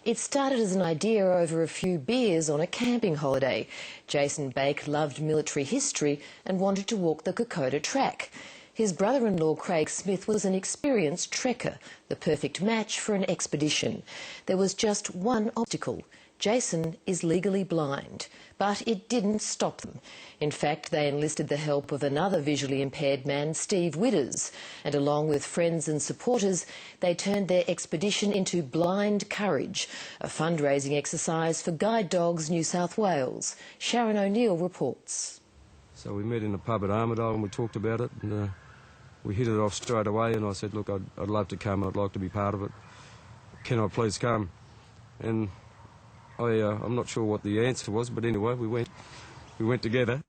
It started as an idea over a few beers on a camping holiday. Jason Bake loved military history and wanted to walk the Kokoda track. His brother-in-law Craig Smith was an experienced trekker, the perfect match for an expedition. There was just one obstacle. Jason is legally blind, but it didn't stop them. In fact, they enlisted the help of another visually impaired man, Steve Widders, and along with friends and supporters, they turned their expedition into Blind Courage, a fundraising exercise for Guide Dogs New South Wales. Sharon O'Neill reports. So we met in a pub at Armidale and we talked about it, and we hit it off straight away, and I said, look, I'd love to come, I'd like to be part of it. Can I please come? And I'm not sure what the answer was, but anyway, we went together.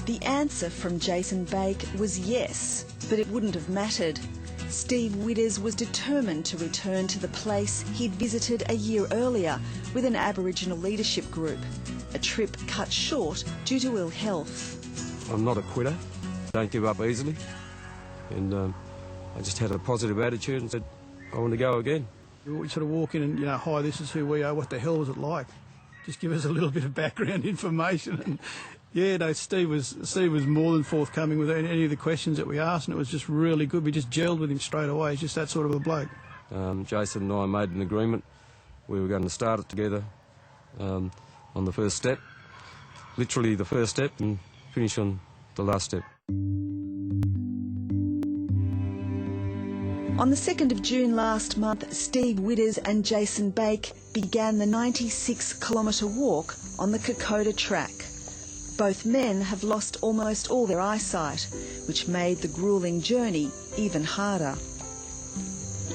The answer from Jason Bake was yes, but it wouldn't have mattered. Steve Widders was determined to return to the place he'd visited a year earlier with an Aboriginal leadership group, a trip cut short due to ill health. I'm not a quitter, don't give up easily, and I just had a positive attitude and said, I want to go again. We sort of walk in and, hi, this is who we are, what the hell was it like? Just give us a little bit of background information. And yeah, no, Steve was more than forthcoming with any of the questions that we asked, and it was just really good. We just gelled with him straight away. He's just that sort of a bloke. Jason and I made an agreement. We were going to start it together on the first step, literally the first step, and finish on the last step. On the 2nd of June last month, Steve Widders and Jason Bake began the 96-kilometre walk on the Kokoda track. Both men have lost almost all their eyesight, which made the gruelling journey even harder.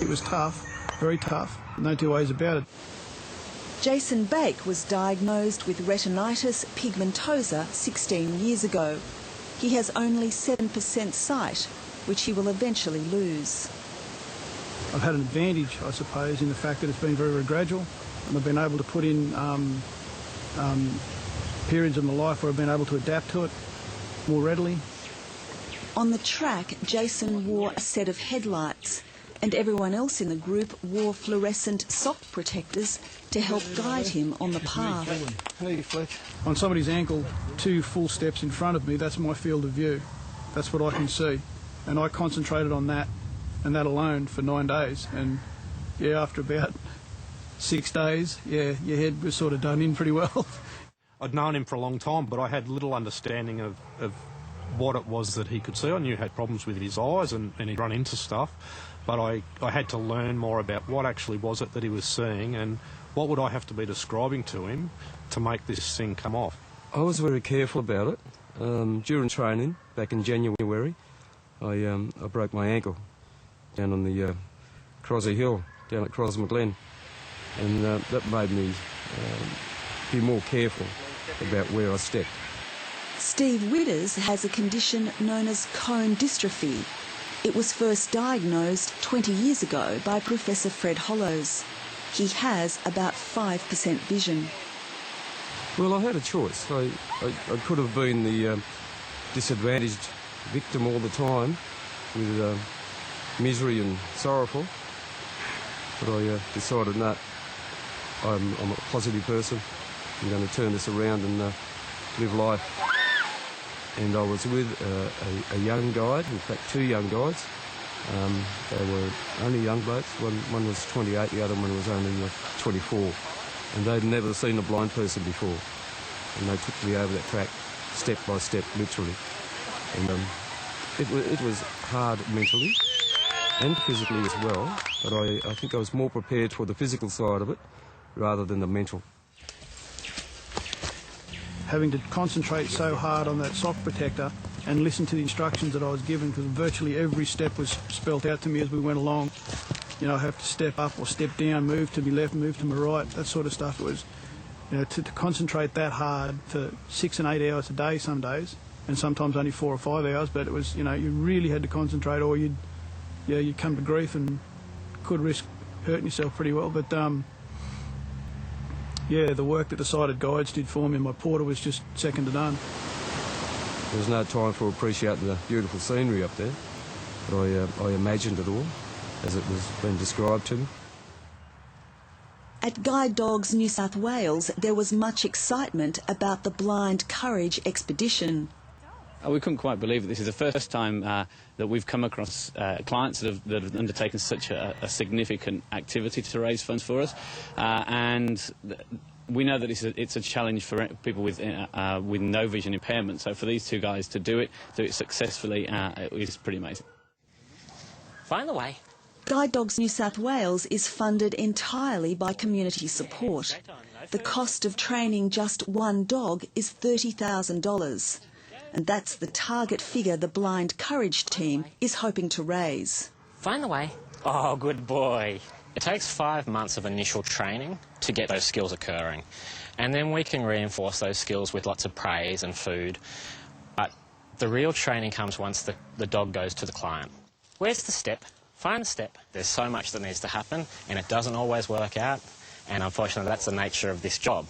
It was tough, very tough, no two ways about it. Jason Bake was diagnosed with retinitis pigmentosa 16 years ago. He has only 7% sight, which he will eventually lose. I've had an advantage, I suppose, in the fact that it's been very, very gradual, and I've been able to put in periods of my life where I've been able to adapt to it more readily. On the track, Jason wore a set of headlights, and everyone else in the group wore fluorescent sock protectors to help guide him on the path. Hey, Fletch. On somebody's ankle, 2 full steps in front of me, that's my field of view. That's what I can see. And I concentrated on that and that alone for 9 days. And yeah, after about 6 days, yeah, your head was sort of done in pretty well. I'd known him for a long time, but I had little understanding of what it was that he could see. I knew he had problems with his eyes and he'd run into stuff, but I had to learn more about what actually was it that he was seeing and what would I have to be describing to him to make this thing come off. I was very careful about it. During training, back in January, I broke my ankle down on the Crozzy Hill, down at Crosmaglen, and that made me be more careful about where I stepped. Steve Widders has a condition known as cone dystrophy. It was first diagnosed 20 years ago by Professor Fred Hollows. He has about 5% vision. Well, I had a choice. I could have been the disadvantaged victim all the time with misery and sorrowful, but I decided, no, I'm a positive person. I'm going to turn this around and live life. And I was with a young guide, in fact 2 young guides. They were only young blokes. One was 28, the other one was only 24. And they'd never seen a blind person before. And they took me over that track, step by step, literally. And it was hard mentally and physically as well, but I think I was more prepared for the physical side of it rather than the mental. Having to concentrate so hard on that sock protector and listen to the instructions that I was given, because virtually every step was spelt out to me as we went along. I have to step up or step down, move to my left, move to my right, that sort of stuff. It was, to concentrate that hard for 6 and 8 hours a day some days, and sometimes only 4 or 5 hours, but it was, you really had to concentrate or you'd come to grief and could risk hurting yourself pretty well. But yeah, the work that the sighted guides did for me, my porter was just second to none. There was no time for appreciating the beautiful scenery up there, but I imagined it all as it was being described to me. At Guide Dogs New South Wales, there was much excitement about the Blind Courage expedition. We couldn't quite believe it. This is the first time that we've come across clients that have undertaken such a significant activity to raise funds for us, and we know that it's a challenge for people with no vision impairment. So for these two guys to do it successfully is pretty amazing. Find the way. Guide Dogs New South Wales is funded entirely by community support. The cost of training just one dog is $30,000. And that's the target figure the Blind Courage team is hoping to raise. Find the way. Oh, good boy. It takes 5 months of initial training to get those skills occurring. And then we can reinforce those skills with lots of praise and food. But the real training comes once the dog goes to the client. Where's the step? Find the step. There's so much that needs to happen, and it doesn't always work out. And unfortunately, that's the nature of this job.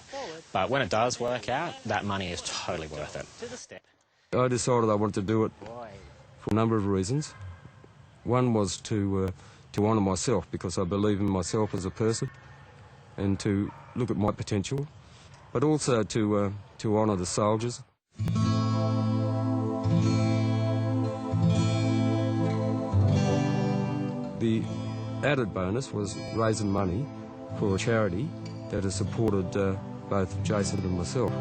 But when it does work out, that money is totally worth it. To the step. I decided I wanted to do it for a number of reasons. One was to honour myself, because I believe in myself as a person, and to look at my potential, but also to honour the soldiers. The added bonus was raising money for a charity that has supported both Jason and myself.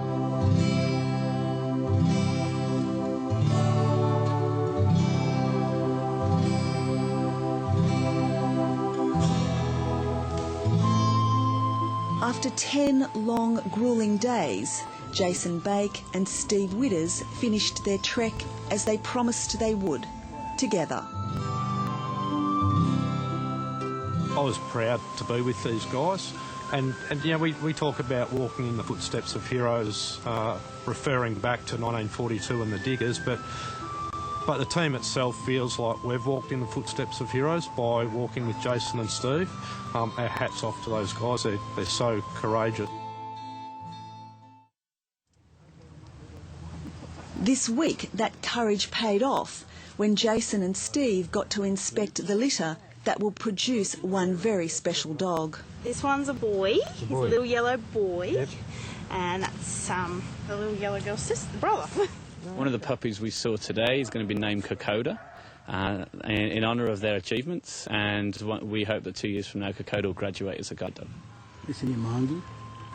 After 10 long, gruelling days, Jason Bake and Steve Widders finished their trek as they promised they would, together. I was proud to be with these guys, and you know, we talk about walking in the footsteps of heroes, referring back to 1942 and the diggers, but the team itself feels like we've walked in the footsteps of heroes by walking with Jason and Steve. Our hats off to those guys, they're so courageous. This week, that courage paid off when Jason and Steve got to inspect the litter that will produce one very special dog. This one's a boy. He's a little yellow boy. Yep. And that's the little yellow girl's sister, brother. One of the puppies we saw today is going to be named Kokoda in honour of their achievements, and we hope that 2 years from now Kokoda will graduate as a guide dog.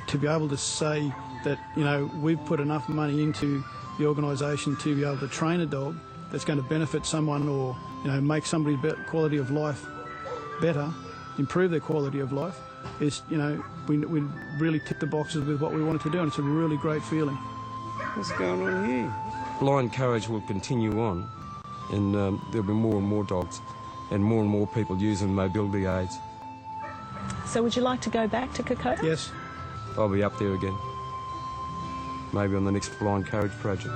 To be able to say that, you know, we've put enough money into the organisation to be able to train a dog that's going to benefit someone, or, you know, make somebody's quality of life better, improve their quality of life, is, you know, we really tick the boxes with what we wanted to do, and it's a really great feeling. What's going on here? Blind Courage will continue on, and there'll be more and more dogs and more people using mobility aids. So would you like to go back to Kokoda? Yes. I'll be up there again, maybe on the next Blind Courage project.